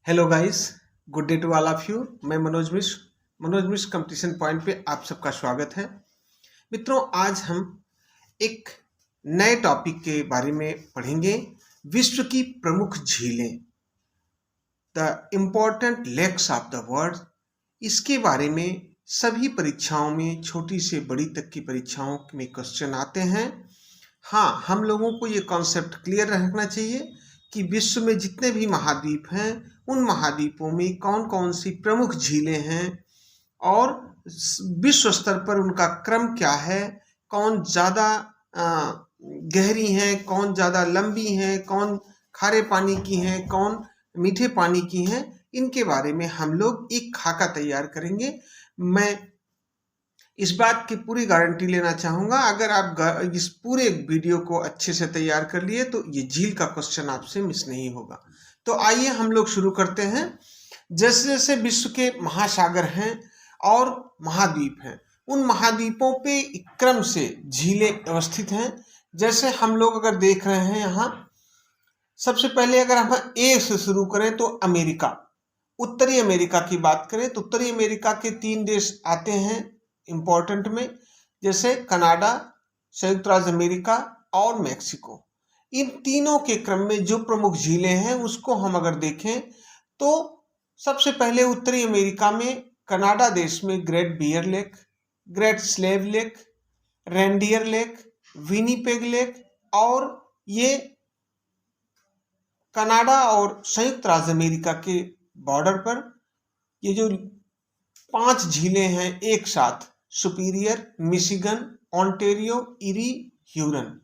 Hello guys, good day to all of you. मैं मनोज मिश्र competition point पे आप सबका स्वागत है। मित्रों, आज हम एक नए टॉपिक के बारे में पढ़ेंगे। विश्व की प्रमुख झीलें, the important lakes of the world. इसके बारे में सभी परीक्षाओं में, छोटी से बड़ी तक की परीक्षाओं में क्वेश्चन आते हैं। हाँ, हम लोगों को ये कॉन्सेप्ट क्लियर रखना चाहिए कि विश्व में जितने भी महाद्वीप हैं, उन महाद्वीपों में कौन कौन सी प्रमुख झीलें हैं और विश्व स्तर पर उनका क्रम क्या है, कौन ज़्यादा गहरी हैं, कौन ज़्यादा लंबी हैं, कौन खारे पानी की हैं, कौन मीठे पानी की हैं। इनके बारे में हम लोग एक खाका तैयार करेंगे। मैं इस बात की पूरी गारंटी लेना चाहूँगा, अगर आप इस पूरे वीडियो को अच्छे से तैयार कर लिए तो ये झील का क्वेश्चन आपसे मिस नहीं होगा। तो आइए हम लोग शुरू करते हैं। जैसे जैसे विश्व के महासागर हैं और महाद्वीप हैं, उन महाद्वीपों पे क्रम से झीलें अवस्थित हैं। जैसे हम लोग अगर देख रहे हैं यहाँ, सबसे पहले अगर हम ए से शुरू करें तो अमेरिका, उत्तरी अमेरिका की बात करें तो उत्तरी अमेरिका के 3 देश आते हैं इम्पोर्टेंट में, जैसे कनाडा, संयुक्त राज्य अमेरिका और मेक्सिको। इन तीनों के क्रम में जो प्रमुख झीलें हैं उसको हम अगर देखें तो सबसे पहले उत्तरी अमेरिका में कनाडा देश में Great Bear Lake, Great Slave Lake, Reindeer Lake, Winnipeg Lake, और ये कनाडा और संयुक्त राज्य अमेरिका के बॉर्डर पर ये जो 5 झीलें हैं एक साथ, superior, Michigan, Ontario, eri, Hurun,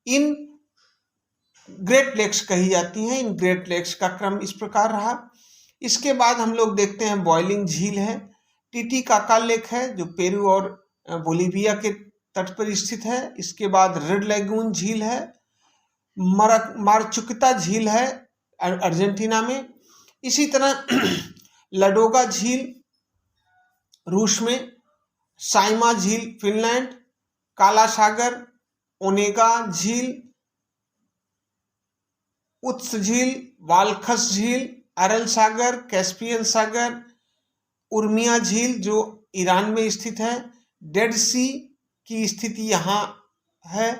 in great lakes कही जाती हैं। इन ग्रेट लेक्स का क्रम इस प्रकार रहा। इसके बाद हम लोग देखते हैं बॉइलिंग झील है, टीटीकाका लेक है जो पेरू और बोलीविया के तट पर स्थित है। इसके बाद रेड लैगून झील है, मारचुकिता झील है अर्जेंटीना में। इसी तरह लडोगा झील रूस में, साइमा झील फिनलैंड, काला सागर, ओनेगा झील, उत्स झील, वालखस झील, अरल सागर, कैस्पियन सागर, उर्मिया झील जो ईरान में स्थित है, डेड सी की स्थिति यहाँ है।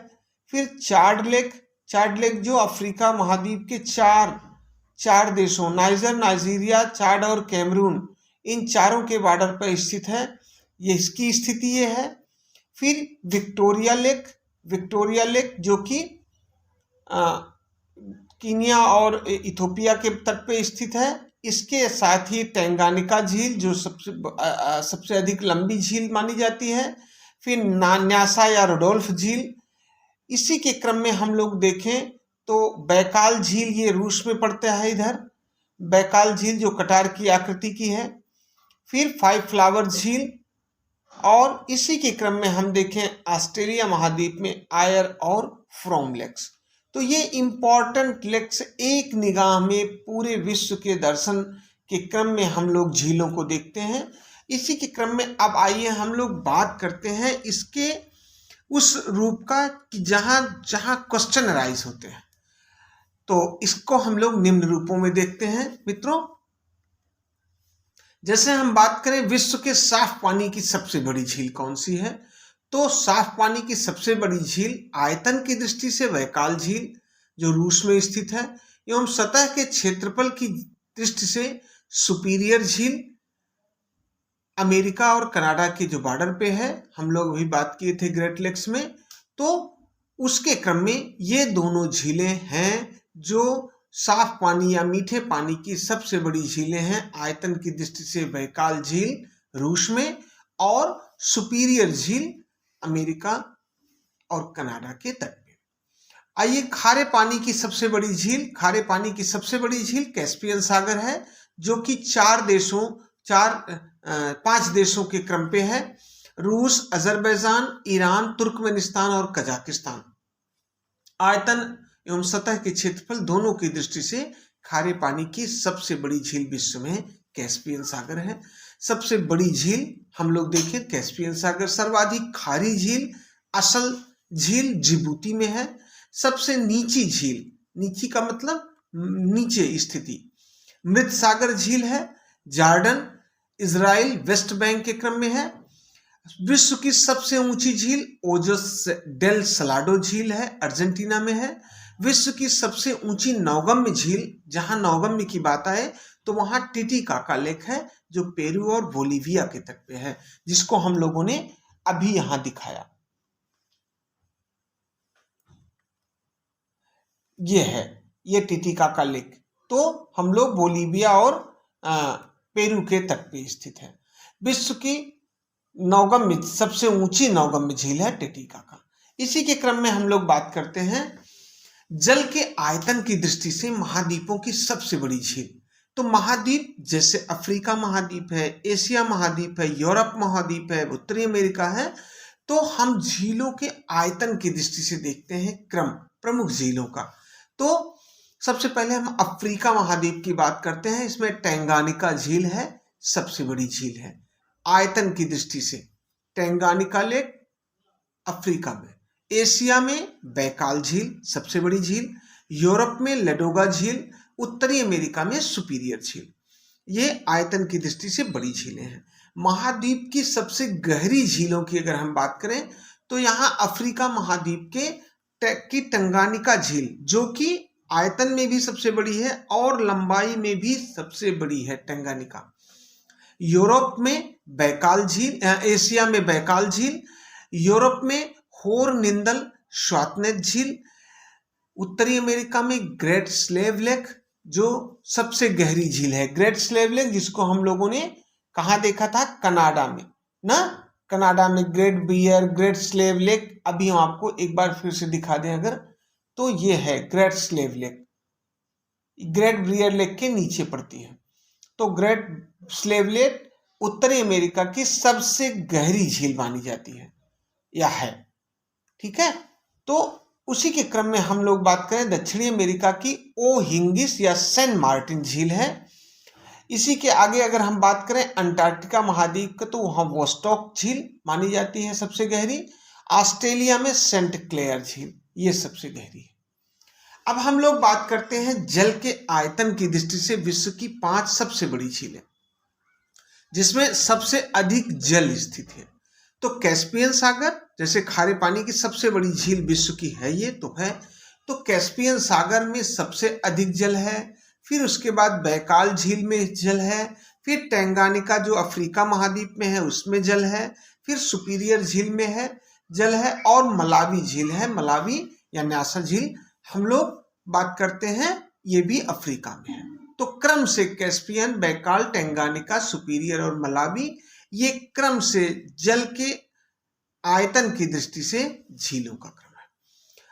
फिर चाड लेक जो अफ्रीका महाद्वीप के चार देशों विनिपेग, नाइजीरिया, चाड और कैमरून, इन चारों के बॉर्डर पर स्थित है, ये इसकी स्थिति ये है। फिर विक्टोरिया लेक जो कि कीनिया और इथोपिया के तट पे स्थित है। इसके साथ ही टैंगानिका झील जो सबसे अधिक लंबी झील मानी जाती है। फिर न्यासा या रोडोल्फ झील। इसी के क्रम में हम लोग देखें तो बैकाल झील, ये रूस में पड़ता है इधर, बैकाल झील जो कटार की आकृति की है। फिर 5 फ्लावर झील, और इसी के क्रम में हम देखें ऑस्ट्रेलिया महाद्वीप में आयर और फ्रोम लेक्स। तो ये इम्पॉर्टेंट लेक्स एक निगाह में पूरे विश्व के दर्शन के क्रम में हम लोग झीलों को देखते हैं। इसी के क्रम में अब आइए हम लोग बात करते हैं इसके उस रूप का कि जहाँ जहाँ क्वेश्चन अराइज होते हैं। तो इसको हम लोग निम्न रूपों में देखते हैं मित्रों। जैसे हम बात करें विश्व के साफ पानी की सबसे बड़ी झील कौन सी है, तो साफ पानी की सबसे बड़ी झील आयतन की दृष्टि से बैकाल झील जो रूस में स्थित है, एवं सतह के क्षेत्रफल की दृष्टि से सुपीरियर झील अमेरिका और कनाडा के जो बॉर्डर पे है। हम लोग अभी बात किए थे ग्रेट लेक्स में, तो उसके क्रम में ये दोनों झीलें हैं जो साफ पानी या मीठे पानी की सबसे बड़ी झीलें हैं। आयतन की दृष्टि से बैकाल झील रूस में और सुपीरियर झील अमेरिका और कनाडा के तट पे। आइए खारे पानी की सबसे बड़ी झील, खारे पानी की सबसे बड़ी झील कैस्पियन सागर है जो कि 5 देशों के क्रम पे है, रूस, अजरबैजान, ईरान, तुर्कमेनिस्तान और कजाकिस्तान। आयतन एवं सतह के क्षेत्रफल दोनों की दृष्टि से खारे पानी की सबसे बड़ी झील विश्व में कैस्पियन सागर है। सबसे बड़ी झील हम लोग देखें कैस्पियन सागर। सर्वाधिक खारी झील असल झील जिबूती में है। सबसे नीची झील, नीची का मतलब नीचे स्थिति, मृत सागर झील है जॉर्डन, इजराइल, वेस्ट बैंक के क्रम में है। विश्व की सबसे ऊंची झील ओजोस डेल सलाडो झील है, अर्जेंटीना में है। विश्व की सबसे ऊंची नौगम्य झील, जहां नौगम्य की बात आए तो वहां टिटिकाका लेक है, जो पेरू और बोलीविया के तट पे है, जिसको हम लोगों ने अभी यहां दिखाया। ये है, ये टिटिकाका लेक, तो हम लोग बोलीविया और पेरू के तट पे स्थित है। विश्व की नौगम्य सबसे ऊंची नौगम्य झील है टिटिकाका। इसी के क्रम में हम लोग बात करते हैं जल के आयतन की दृष्टि से महाद्वीपों की सबसे बड़ी झील। तो महाद्वीप जैसे अफ्रीका महाद्वीप है, एशिया महाद्वीप है, यूरोप महाद्वीप है, उत्तरी अमेरिका है। तो हम झीलों के आयतन की दृष्टि से देखते हैं क्रम प्रमुख झीलों का। तो सबसे पहले हम अफ्रीका महाद्वीप की बात करते हैं। इसमें टैंगानिका झील है, सबसे बड़ी झील है आयतन की दृष्टि से। टैंगानिका लेक अफ्रीका में। एशिया में बैकाल झील सबसे बड़ी झील, यूरोप में लडोगा झील, उत्तरी अमेरिका में सुपीरियर झील। ये आयतन की दृष्टि से बड़ी झीलें हैं। महाद्वीप की सबसे गहरी झीलों की अगर हम बात करें तो यहाँ अफ्रीका महाद्वीप की टंगानिका झील, जो कि आयतन में भी सबसे बड़ी है और लंबाई में भी सबसे बड़ी है टंगानिका। यूरोप में बैकाल झील, एशिया में बैकाल झील, यूरोप में होर निंदल श्वार्ट्नेच झील, उत्तरी अमेरिका में ग्रेट स्लेव लेक, जो सबसे गहरी झील है। ग्रेट स्लेव लेक जिसको हम लोगों ने कहाँ देखा था, कनाडा में ना, कनाडा में Great Bear, Great Slave Lake. अभी हम आपको एक बार फिर से दिखा दें अगर, तो ये है Great Slave Lake, Great Bear Lake के नीचे पड़ती है। तो ग्रेट स्लेव लेक उत्तरी अमेरिका की सबसे गहरी झील मानी जाती है या है, ठीक है। तो उसी के क्रम में हम लोग बात करें दक्षिणी अमेरिका की ओहिंगिस या सेंट मार्टिन झील है। इसी के आगे अगर हम बात करें अंटार्कटिका महाद्वीप का, तो वहां वोस्टॉक झील मानी जाती है सबसे गहरी। ऑस्ट्रेलिया में सेंट क्लेयर झील, ये सबसे गहरी है। अब हम लोग बात करते हैं जल के आयतन की दृष्टि से विश्व की 5 सबसे बड़ी झीलें, जिसमें सबसे अधिक जल स्थित है। तो कैस्पियन सागर, जैसे खारे पानी की सबसे बड़ी झील विश्व की है, ये तो है। तो कैस्पियन सागर में सबसे अधिक जल है। फिर उसके बाद बैकाल झील में जल है। फिर टैंगानिका जो अफ्रीका महाद्वीप में है उसमें जल है। फिर सुपीरियर झील में है जल है, और मलावी झील है, मलावी या न्यासा झील हम लोग बात करते हैं, ये भी अफ्रीका में है। तो क्रम से कैस्पियन, बैकाल, टैंगानिका, सुपीरियर और मलावी, ये क्रम से जल के आयतन की दृष्टि से झीलों का क्रम है।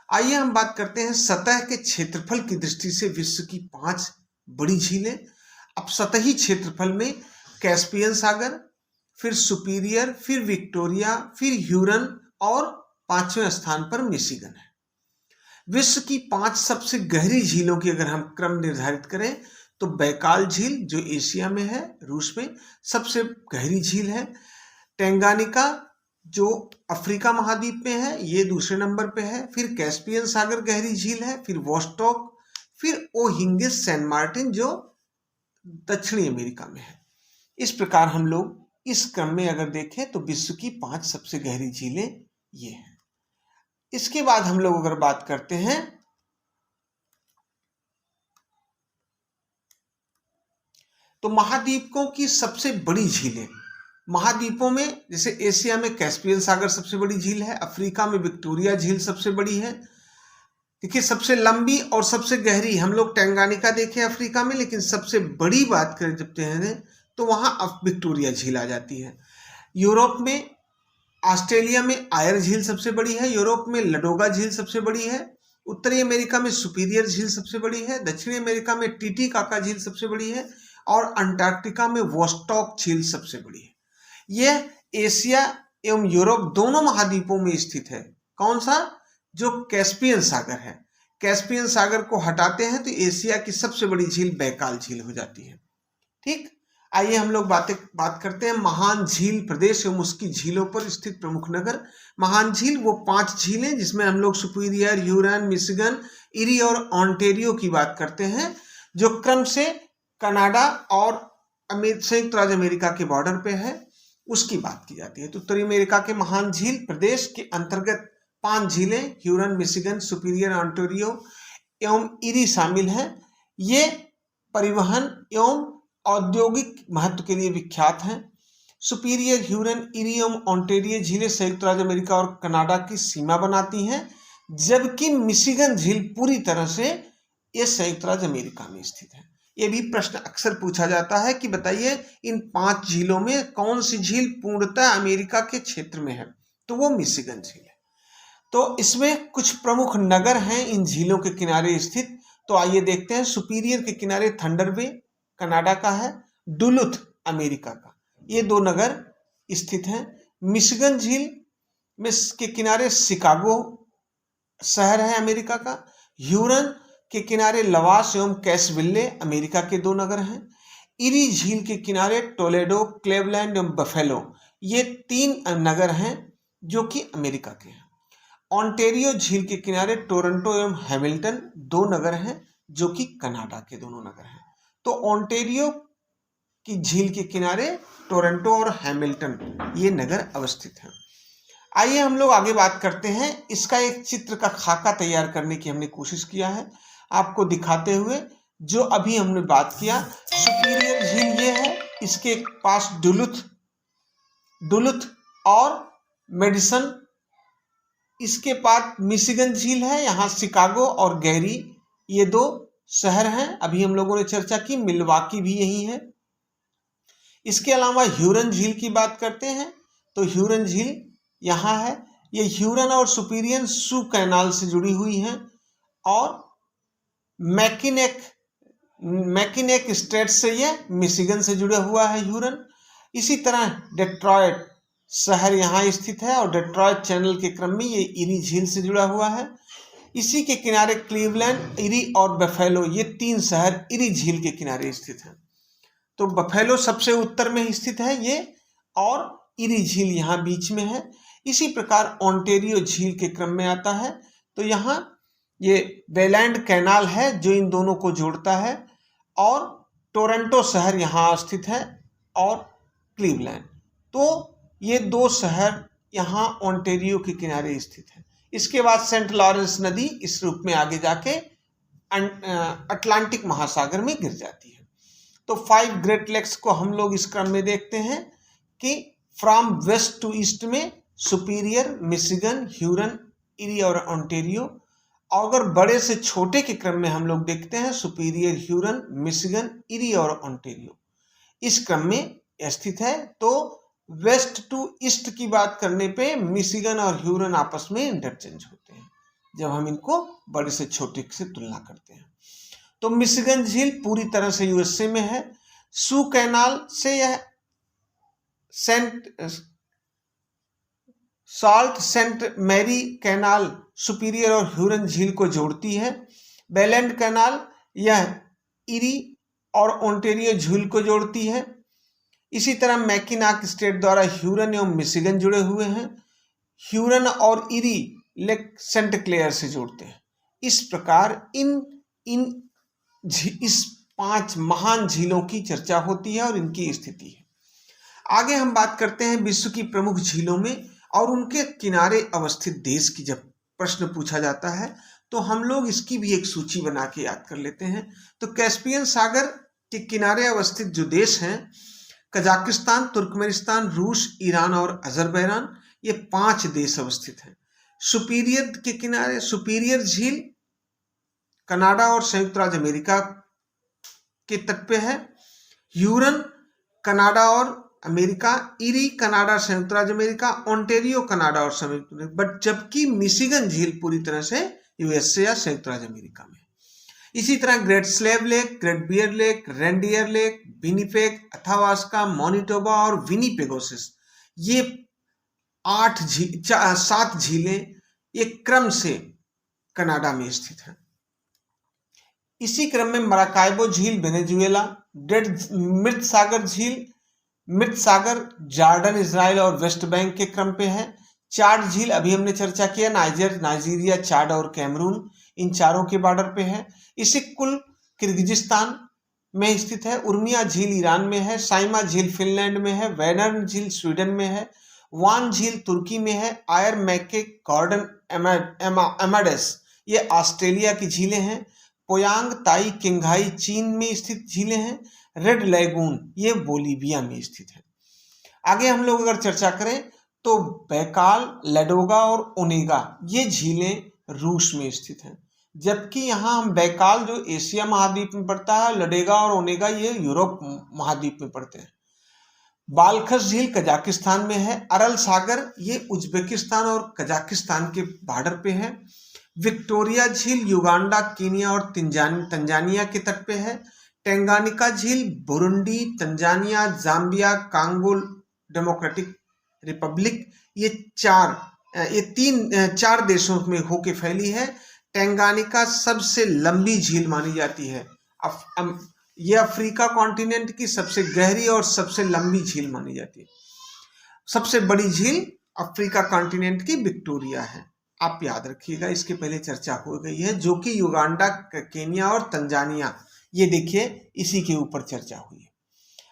आइए हम बात करते हैं सतह के क्षेत्रफल की दृष्टि से विश्व की 5 बड़ी झीलें। अब सतही क्षेत्रफल में कैस्पियन सागर, फिर सुपीरियर, फिर विक्टोरिया, फिर ह्यूरन और 5वें स्थान पर मिशिगन है। विश्व की 5 सबसे गहरी झीलों की अगर हम क्रम निर्धारित करें तो बैकाल झील जो एशिया में है, रूस में, सबसे गहरी झील है। टैंगानिका जो अफ्रीका महाद्वीप में है, ये दूसरे नंबर पे है। फिर कैस्पियन सागर गहरी झील है, फिर वोस्टॉक, फिर ओहिंगिस सेंट मार्टिन जो दक्षिणी अमेरिका में है। इस प्रकार हम लोग इस क्रम में अगर देखें तो विश्व की 5 सबसे गहरी झीलें ये हैं। इसके बाद हम लोग अगर बात करते हैं तो महाद्वीपों की सबसे बड़ी झीलें। महाद्वीपों में जैसे एशिया में कैस्पियन सागर सबसे बड़ी झील है, अफ्रीका में विक्टोरिया झील सबसे बड़ी है। देखिए सबसे लंबी और सबसे गहरी हम लोग टैंगानिका देखे अफ्रीका में, लेकिन सबसे बड़ी बात करें जब तो वहां विक्टोरिया झील आ जाती है। यूरोप में, ऑस्ट्रेलिया में आयर झील सबसे बड़ी है, यूरोप में लडोगा झील सबसे बड़ी है, उत्तरी अमेरिका में सुपीरियर झील सबसे बड़ी है, दक्षिणी अमेरिका में टिटिकाका झील सबसे बड़ी है और अंटार्कटिका में वोस्टॉक झील सबसे बड़ी है। यह एशिया एवं यूरोप दोनों महाद्वीपों में स्थित है। कौन सा? जो कैस्पियन सागर है। कैस्पियन सागर को हटाते हैं तो एशिया की सबसे बड़ी झील बैकाल झील हो जाती है। ठीक, आइए हम लोग बात करते हैं महान झील प्रदेश एवं उसकी झीलों पर स्थित प्रमुख नगर। महान झील वो 5 झीलें जिसमें हम लोग सुपीरियर, ह्यूरन, मिशिगन, इरी और ऑन्टेरियो की बात करते हैं, जो क्रम से कनाडा और संयुक्त राज्य अमेरिका के बॉर्डर पे है, उसकी बात की जाती है। तो उत्तरी अमेरिका के महान झील प्रदेश के अंतर्गत 5 झीलें ह्यूरन, मिशिगन, सुपीरियर, ओंटारियो एवं इरी शामिल हैं। ये परिवहन एवं औद्योगिक महत्व के लिए विख्यात हैं। सुपीरियर, ह्यूरन, इरी एवं ओंटारियो झीलें संयुक्त राज्य अमेरिका और कनाडा की सीमा बनाती हैं, जबकि मिशिगन झील पूरी तरह से ये संयुक्त राज्य अमेरिका में स्थित है। ये भी प्रश्न अक्सर पूछा जाता है कि बताइए इन 5 झीलों में कौन सी झील पूर्णतः अमेरिका के क्षेत्र में है, तो वो मिशिगन झील है। तो इसमें कुछ प्रमुख नगर हैं इन झीलों के किनारे स्थित, तो आइए देखते हैं। सुपीरियर के किनारे थंडर बे कनाडा का है, डुलुथ अमेरिका का, ये 2 नगर स्थित हैं। मिशिगन झील में के किनारे शिकागो शहर है अमेरिका का। ह्यूरन के किनारे लवास एवं कैसविल्ले अमेरिका के 2 नगर हैं। इरी झील के किनारे टोलेडो, क्लेवलैंड एवं बफेलो, ये 3 नगर हैं जो कि अमेरिका के हैं। ओंटारियो झील के किनारे टोरंटो एवं हैमिल्टन 2 नगर हैं जो कि कनाडा के दोनों नगर हैं। तो ओंटारियो की झील के किनारे टोरंटो और हैमिल्टन ये नगर अवस्थित हैं। आइए हम लोग आगे बात करते हैं। इसका एक चित्र का खाका तैयार करने की हमने कोशिश किया है आपको दिखाते हुए। जो अभी हमने बात किया, सुपीरियर झील ये है, इसके पास डुलुथ और मेडिसन, इसके पास मिशिगन झील है, यहाँ शिकागो और गैरी ये 2 शहर हैं। अभी हम लोगों ने चर्चा की, मिल्वाकी भी यही है। इसके अलावा ह्यूरन झील की बात करते हैं, तो ह्यूरन झील यहाँ है। ये ह्यूरन और सुपीरियर सू कैनाल से जुड़ी हुई हैं और मैकिनेक स्ट्रेट से ये मिशिगन से जुड़ा हुआ है ह्यूरन। इसी तरह डेट्रॉयट शहर यहाँ स्थित है और डेट्रॉयट चैनल के क्रम में ये इरी झील से जुड़ा हुआ है। इसी के किनारे क्लीवलैंड, इरी और बफेलो, ये 3 शहर इरी झील के किनारे स्थित हैं। तो बफेलो सबसे उत्तर में स्थित है ये, और इरी झील यहाँ बीच में है। इसी प्रकार ओंटारियो झील के क्रम में आता है। तो यहाँ ये वेलैंड कैनाल है जो इन दोनों को जोड़ता है, और टोरंटो शहर यहाँ स्थित है और क्लीवलैंड। तो ये 2 शहर यहाँ ओंटारियो के किनारे स्थित है। इसके बाद सेंट लॉरेंस नदी इस रूप में आगे जाके अटलांटिक महासागर में गिर जाती है। तो 5 ग्रेट लेक्स को हम लोग इस क्रम में देखते हैं कि फ्रॉम वेस्ट टू ईस्ट में सुपीरियर, मिशिगन, ह्यूरन, इरी और ओंटारियो। और अगर बड़े से छोटे के क्रम में हम लोग देखते हैं, सुपीरियर, ह्यूरन, मिशिगन, इरी और ओंटारियो इस क्रम में स्थित है। तो वेस्ट टू ईस्ट की बात करने पे मिशिगन और ह्यूरन आपस में इंटरचेंज होते हैं जब हम इनको बड़े से छोटे से तुलना करते हैं। तो मिशिगन झील पूरी तरह से यूएसए में है। सू कैनाल से यह सेंट मैरी कैनाल सुपीरियर और ह्यूरन झील को जोड़ती है। बेलैंड कैनाल यह इरी और ओंटारियो झील को जोड़ती है। इसी तरह मैकिनाक स्टेट द्वारा ह्यूरन एवं मिशिगन जुड़े हुए हैं। ह्यूरन और इरी लेक सेंट क्लेयर से जोड़ते हैं। इस प्रकार इस 5 महान झीलों की चर्चा होती है और इनकी स्थिति है। आगे हम बात करते हैं विश्व की प्रमुख झीलों में और उनके किनारे अवस्थित देश की। जब प्रश्न पूछा जाता है तो हम लोग इसकी भी एक सूची बना के याद कर लेते हैं। तो कैस्पियन सागर के किनारे अवस्थित जो देश हैं, कजाकिस्तान, तुर्कमेनिस्तान, रूस, ईरान और अजरबैजान, ये 5 देश अवस्थित हैं। सुपीरियर के किनारे सुपीरियर झील कनाडा और संयुक्त राज्य अमेरिका के तट पे है। ह्यूरन कनाडा और अमेरिका, इरी कनाडा संयुक्त राज्य अमेरिका, ओंटारियो कनाडा और संयुक्त, बट जबकि मिशिगन झील पूरी तरह से यूएसए या संयुक्त राज्य अमेरिका में। इसी तरह Great Slave Lake, Great Bear Lake, Reindeer Lake, Winnipeg, Athabasca, Manitoba और विनिपेगोसिस, ये 7 झीलें एक क्रम से कनाडा में स्थित हैं। इसी क्रम में मराकाइबो झील वेनेजुएला, मृत सागर झील, मृत सागर जॉर्डन, इजराइल और वेस्ट बैंक के क्रम पे है। चाड झील अभी हमने चर्चा किया, नाइजीरिया, चाड और कैमरून, इन चारों के बॉर्डर पे है। इसी कुल किर्गिजिस्तान में स्थित है, उर्मिया झील ईरान में है, साइमा झील फिनलैंड में है, वेनर्न झील स्वीडन में है, वान झील तुर्की में है, आयर मैके गॉर्डन एमाडेस ये ऑस्ट्रेलिया की झीलें हैं, पोयांग ताई किंघाई चीन में स्थित झीलें हैं, रेड लैगून ये बोलीविया में स्थित है। आगे हम लोग अगर चर्चा करें तो बैकाल, लडोगा और ओनेगा ये झीलें रूस में स्थित हैं, जबकि यहाँ हम बैकाल जो एशिया महाद्वीप में पड़ता है, लडेगा और ओनेगा ये यूरोप महाद्वीप में पड़ते हैं। बालखस झील कजाकिस्तान में है, अरल सागर ये उज्बेकिस्तान और कजाकिस्तान के बॉर्डर पे है, विक्टोरिया झील युगांडा, कीनिया और तंजानिया के तट पे है, टेंगानिका झील Burundi, Tanzania, Zambia, Congo democratic Republic ये चार देशों में होके फैली है। टेंगानिका सबसे लंबी झील मानी जाती है। ये अफ्रीका कॉन्टिनेंट की सबसे गहरी और सबसे लंबी झील मानी जाती है। सबसे बड़ी झील अफ्रीका कॉन्टिनेंट की विक्टोरिया है, आप याद रखिएगा, इसके पहले चर्चा हो गई है, जो कि युगांडा, केनिया और तंजानिया ये देखिए इसी के ऊपर चर्चा हुई है।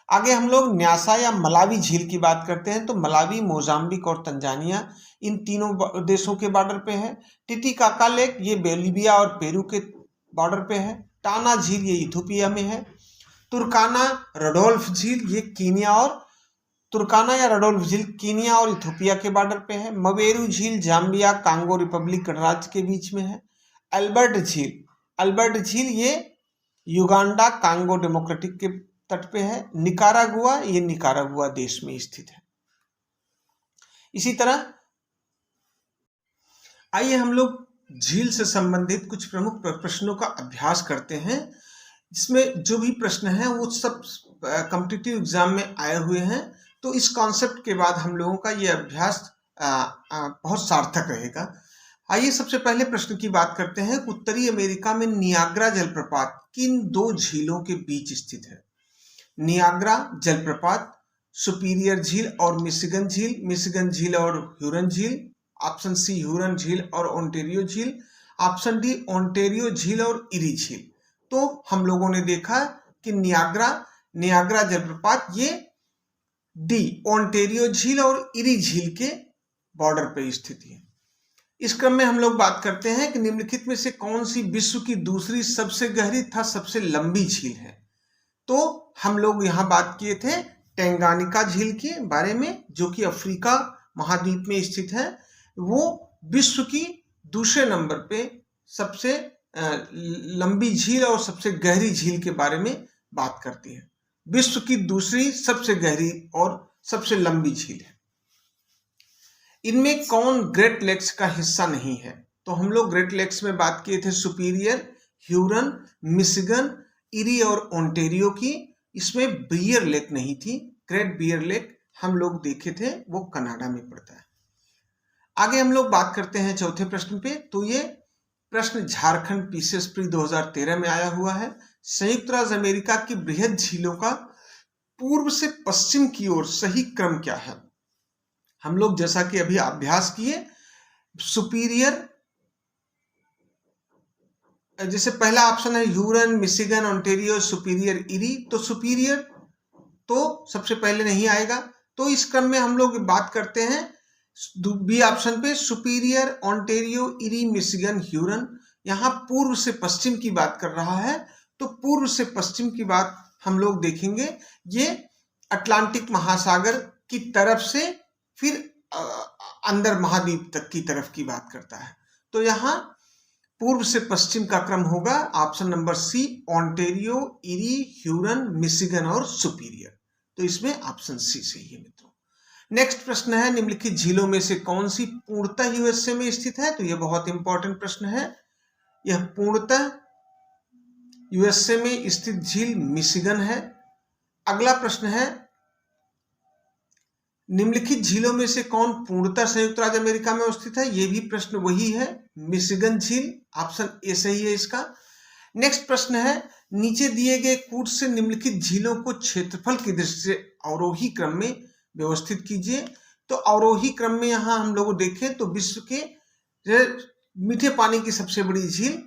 आगे हम लोग न्यासा या मलावी झील की बात करते हैं तो मलावी, मोजाम्बिक और तंजानिया इन तीनों देशों के बॉर्डर पे है। टिटिकाका लेक ये बोलिविया और पेरू के बॉर्डर पे है। टाना झील ये इथोपिया में है। तुर्काना रडोल्फ झील ये कीनिया और इथोपिया के बॉर्डर पे है। मवेरू झील जाम्बिया, कांगो रिपब्लिक गणराज्य के बीच में है। अल्बर्ट झील ये युगांडा, कांगो डेमोक्रेटिक के तट पे है। निकारागुआ ये निकारागुआ देश में स्थित है। इसी तरह आइए हम लोग झील से संबंधित कुछ प्रमुख प्रश्नों का अभ्यास करते हैं, जिसमें जो भी प्रश्न हैं वो सब कॉम्पिटिटिव एग्जाम में आए हुए हैं। तो इस कॉन्सेप्ट के बाद हम लोगों का ये अभ्यास बहुत सार्थक रहेगा। आइए सबसे पहले प्रश्न की बात करते हैं। उत्तरी अमेरिका में नियाग्रा जलप्रपात किन दो झीलों के बीच स्थित है? नियाग्रा जलप्रपात, सुपीरियर झील और मिशिगन झील और ह्यूरन झील। ऑप्शन सी ह्यूरन झील और ओंटेरियो झील। ऑप्शन डी ओंटेरियो झील और इरी झील। तो हम लोगों ने देखा कि नियाग्रा जलप्रपात ये डी ओंटेरियो झील और इरी झील के बॉर्डर पर स्थित है। इस क्रम में हम लोग बात करते हैं कि निम्नलिखित में से कौन सी विश्व की दूसरी सबसे गहरी तथा सबसे लंबी झील है? तो हम लोग यहाँ बात किए थे टेंगानिका झील के बारे में, जो कि अफ्रीका महाद्वीप में स्थित है। वो विश्व की दूसरे नंबर पे सबसे लंबी झील और सबसे गहरी झील के बारे में बात करती है। विश्व की दूसरी सबसे गहरी और सबसे लंबी झील है। इनमें कौन ग्रेट लेक्स का हिस्सा नहीं है? तो हम लोग ग्रेट लेक्स में बात किए थे सुपीरियर, ह्यूरन, मिशिगन, इरी और ओंटेरियो की। इसमें बियर लेक नहीं थी। ग्रेट बियर लेक हम लोग देखे थे, वो कनाडा में पड़ता है। आगे हम लोग बात करते हैं चौथे प्रश्न पे। तो ये प्रश्न झारखंड पीसीएस प्री 2013 में आया हुआ है। संयुक्त राज्य अमेरिका की बृहद झीलों का पूर्व से पश्चिम की ओर सही क्रम क्या है? हम लोग जैसा कि अभी अभ्यास किए, सुपीरियर, जैसे पहला ऑप्शन है Hurun, Michigan, Ontario, superior, eri, तो सुपीरियर तो सबसे पहले नहीं आएगा। तो इस क्रम में हम लोग बात करते हैं बी ऑप्शन पे, superior, Ontario, eri, Michigan, Hurun. यहाँ पूर्व से पश्चिम की बात कर रहा है, तो पूर्व से पश्चिम की बात हम लोग देखेंगे। ये अटलांटिक महासागर की तरफ से फिर अंदर महाद्वीप तक की तरफ की बात करता है। तो यहाँ पूर्व से पश्चिम का क्रम होगा option number C, Ontario, eri, Hurun, Michigan और सुपीरियर। तो इसमें ऑप्शन सी सही है मित्रों। नेक्स्ट प्रश्न है, निम्नलिखित झीलों में से कौन सी पूर्णतः यूएसए में स्थित है? तो यह बहुत इंपॉर्टेंट प्रश्न है। यह पूर्णतः यूएसए में स्थित झील मिशिगन है। अगला प्रश्न है, निम्नलिखित झीलों में से कौन पूर्णतः संयुक्त राज्य अमेरिका में स्थित है? यह भी प्रश्न वही है, मिशिगन झील। ऑप्शन ए सही है इसका। नेक्स्ट प्रश्न है, नीचे दिए गए कूट से निम्नलिखित झीलों को क्षेत्रफल की दृष्टि से अवरोही क्रम में व्यवस्थित कीजिए। तो अवरोही क्रम में यहां हम लोग देखें तो विश्व के मीठे पानी की सबसे बड़ी झील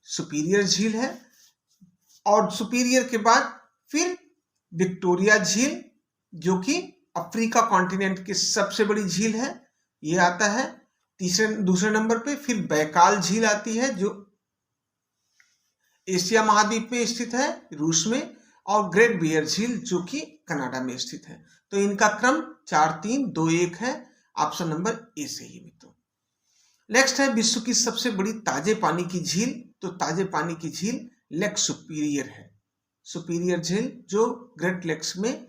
सुपीरियर झील है, और सुपीरियर के बाद फिर विक्टोरिया झील जो कि अफ्रीका कॉन्टिनेंट की सबसे बड़ी झील है, ये आता है दूसरे नंबर पे। फिर बैकाल झील आती है जो एशिया महाद्वीप में स्थित है, रूस में, और ग्रेट बियर झील जो कि कनाडा में स्थित है। तो इनका क्रम 4, 3, 2, 1 है। ऑप्शन नंबर ए सही है मित्रों। नेक्स्ट है विश्व की सबसे बड़ी ताजे पानी की झील। तो ताजे पानी की झील लेक सुपीरियर है, सुपीरियर झील जो ग्रेट लेक्स में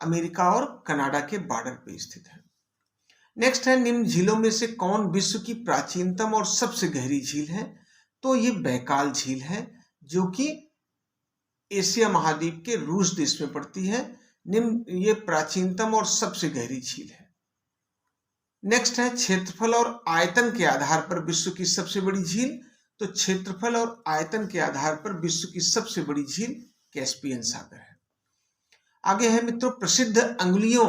अमेरिका और कनाडा के बॉर्डर पे स्थित है। नेक्स्ट है निम्न झीलों में से कौन विश्व की प्राचीनतम और सबसे गहरी झील है। तो ये बैकाल झील है जो कि एशिया महाद्वीप के रूस देश में पड़ती है। निम्न ये प्राचीनतम और सबसे गहरी झील है। नेक्स्ट है क्षेत्रफल और आयतन के आधार पर विश्व की सबसे बड़ी झील। तो क्षेत्रफल और आयतन के आधार पर विश्व की सबसे बड़ी झील कैस्पियन सागर है। आगे है मित्रों प्रसिद्ध अंगुलियों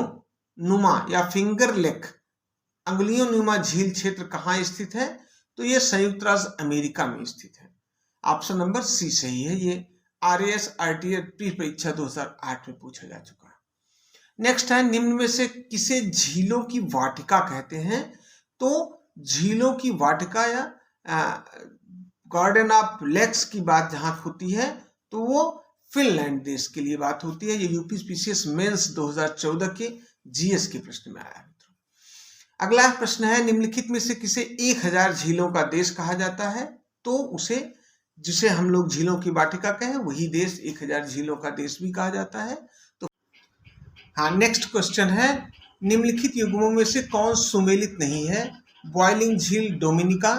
नुमा या फिंगर लेक, अंगुलियों नुमा झील क्षेत्र कहाँ स्थित है। तो ये संयुक्त राज्य अमेरिका में स्थित है। ऑप्शन नंबर सी सही है। ये RAS RTE प्री परीक्षा 2008 में पूछा जा चुका है। नेक्स्ट है निम्न में से किसे झीलों की वाटिका कहते हैं। तो झीलों की वाटिका या गार्डन ऑफ लेक्स की बात जहां होती है तो वो फिनलैंड देश के लिए बात होती है। ये यूपीपीसीएस मेंस 2014 के GS के प्रश्न में आया है। अगला प्रश्न है निम्नलिखित में से किसे 1000 झीलों का देश कहा जाता है। तो उसे जिसे हम लोग झीलों की वाटिका कहें वही देश 1000 झीलों का देश भी कहा जाता है। तो हाँ, नेक्स्ट क्वेश्चन है निम्नलिखित युग्मों में से कौन सुमेलित नहीं है। बॉइलिंग झील डोमिनिका,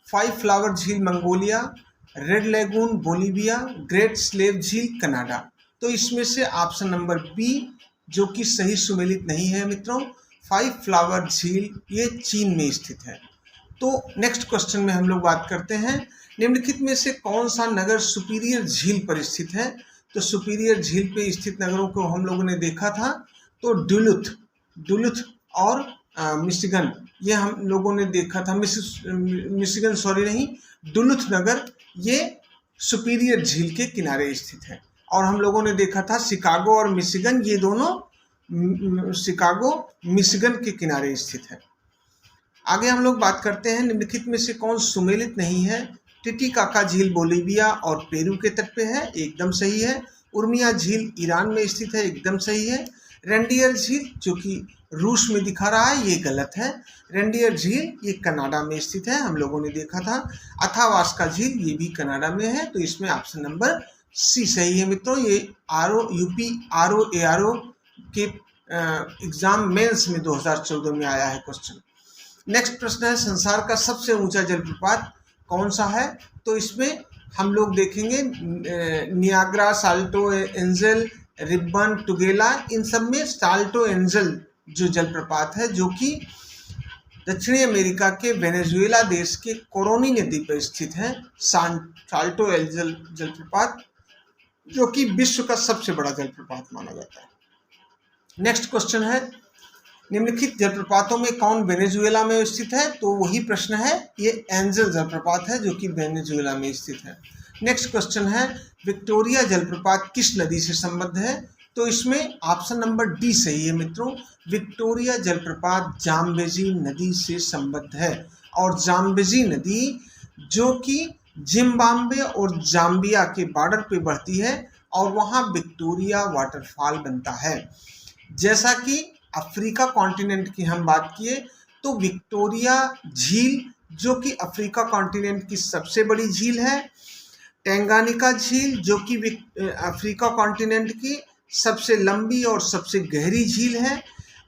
5 फ्लावर झील Mongolia, red lagoon Bolivia, great slave झील कनाडा। तो इसमें से ऑप्शन नंबर बी जो कि सही सुमेलित नहीं है मित्रों, 5 फ्लावर झील ये चीन में स्थित है। तो नेक्स्ट क्वेश्चन में हम लोग बात करते हैं निम्नलिखित में से कौन सा नगर सुपीरियर झील पर स्थित है। तो सुपीरियर झील पे स्थित नगरों को हम लोगों ने देखा था। तो डुलुथ और मिशिगन ये हम लोगों ने देखा था। मिशिगन सॉरी नहीं, डुलुथ नगर ये सुपीरियर झील के किनारे स्थित है। और हम लोगों ने देखा था शिकागो और मिशिगन ये दोनों शिकागो मिशिगन के किनारे स्थित है। आगे हम लोग बात करते हैं निम्नलिखित में से कौन सुमेलित नहीं है। टिटिकाका झील बोलीविया और पेरू के तट पे है, एकदम सही है। उर्मिया झील ईरान में स्थित है, एकदम सही है। रेंडियर झील जो कि रूस में दिखा रहा है ये गलत है। रेंडियर झील ये कनाडा में स्थित है, हम लोगों ने देखा था। अथावास्का झील ये भी कनाडा में है। तो इसमें ऑप्शन नंबर सी सही है मित्रों। ये यूपी RO के एग्जाम मेंस में 2014 में आया है क्वेश्चन। नेक्स्ट प्रश्न है संसार का सबसे ऊंचा जलप्रपात कौन सा है। तो इसमें हम लोग देखेंगे Niagara, Salto Angel, Ribbon, Tugela, इन सब में साल्टो एंजल जो जलप्रपात है जो कि दक्षिणी अमेरिका के वेनेजुएला देश के कोरोनी नदी पर स्थित है। साल्टो एंजल जलप्रपात जो कि विश्व का सबसे बड़ा जलप्रपात माना जाता है। नेक्स्ट क्वेश्चन है निम्नलिखित जलप्रपातों में कौन वेनेजुएला में स्थित है। तो वही प्रश्न है, ये एंजल जलप्रपात है जो कि वेनेजुएला में स्थित है। नेक्स्ट क्वेश्चन है विक्टोरिया जलप्रपात किस नदी से संबद्ध है। तो इसमें ऑप्शन नंबर डी सही है मित्रों। विक्टोरिया जलप्रपात जाम्बेजी नदी से संबद्ध है। और जाम्बेजी नदी जो कि जिम्बाब्वे और जाम्बिया के बॉर्डर पे बढ़ती है और वहाँ विक्टोरिया वाटरफॉल बनता है। जैसा कि अफ्रीका कॉन्टिनेंट की हम बात किए तो विक्टोरिया झील जो कि अफ्रीका कॉन्टिनेंट की सबसे बड़ी झील है। टेंगानिका झील जो कि अफ्रीका कॉन्टिनेंट की सबसे लंबी और सबसे गहरी झील है।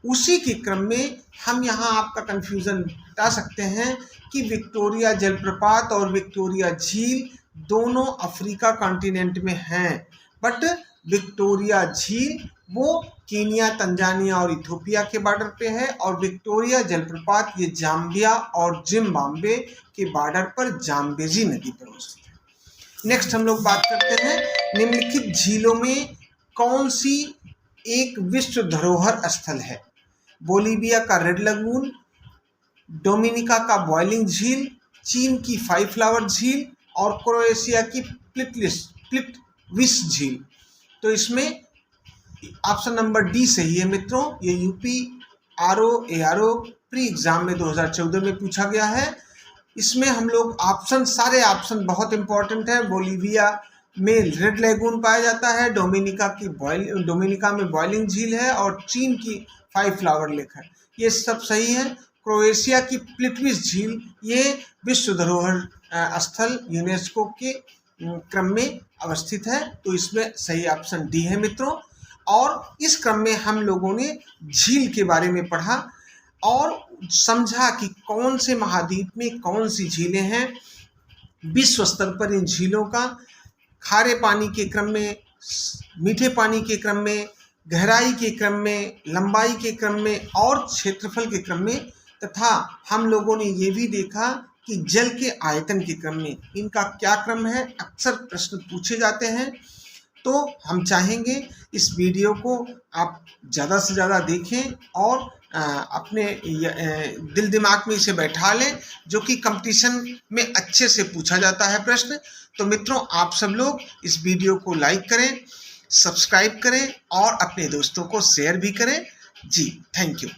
उसी के क्रम में हम यहाँ आपका कंफ्यूजन हटा सकते हैं कि विक्टोरिया जलप्रपात और विक्टोरिया झील दोनों अफ्रीका कॉन्टिनेंट में हैं, बट विक्टोरिया झील वो कीनिया, तंजानिया और इथोपिया के बॉर्डर पे है और विक्टोरिया जलप्रपात ये जाम्बिया और जिम्बाब्वे के बॉर्डर पर जाम्बेजी नदी पर स्थित है। नेक्स्ट हम लोग बात करते हैं निम्नलिखित झीलों में कौन सी एक विश्व धरोहर स्थल है। बोलीविया का रेड लगून, डोमिनिका का बॉइलिंग झील, चीन की 5 फ्लावर झील और क्रोएशिया की प्लिट विश झील। तो इसमें ऑप्शन नंबर डी सही है मित्रों। ये यूपी ARO प्री एग्जाम में 2014 में पूछा गया है। इसमें हम लोग सारे ऑप्शन बहुत इंपॉर्टेंट है। बोलीविया में रेड लेगून पाया जाता है, डोमिनिका में बॉइलिंग झील है, और चीन की 5 फ्लावर लेक है। ये सब सही है। क्रोएशिया की प्लिट्विस झील ये विश्व धरोहर स्थल यूनेस्को के क्रम में अवस्थित है। तो इसमें सही ऑप्शन डी है मित्रों। और इस क्रम में हम लोगों ने झील के बारे में पढ़ा और समझा कि कौन से महाद्वीप में कौन सी झीलें हैं, विश्व स्तर पर इन झीलों का खारे पानी के क्रम में, मीठे पानी के क्रम में, गहराई के क्रम में, लंबाई के क्रम में और क्षेत्रफल के क्रम में, तथा हम लोगों ने ये भी देखा कि जल के आयतन के क्रम में इनका क्या क्रम है। अक्सर प्रश्न पूछे जाते हैं। तो हम चाहेंगे इस वीडियो को आप ज़्यादा से ज़्यादा देखें और अपने दिल दिमाग में इसे बैठा लें, जो कि कंपटीशन में अच्छे से पूछा जाता है प्रश्न। तो मित्रों, आप सब लोग इस वीडियो को लाइक करें, सब्सक्राइब करें और अपने दोस्तों को शेयर भी करें। जी, थैंक यू।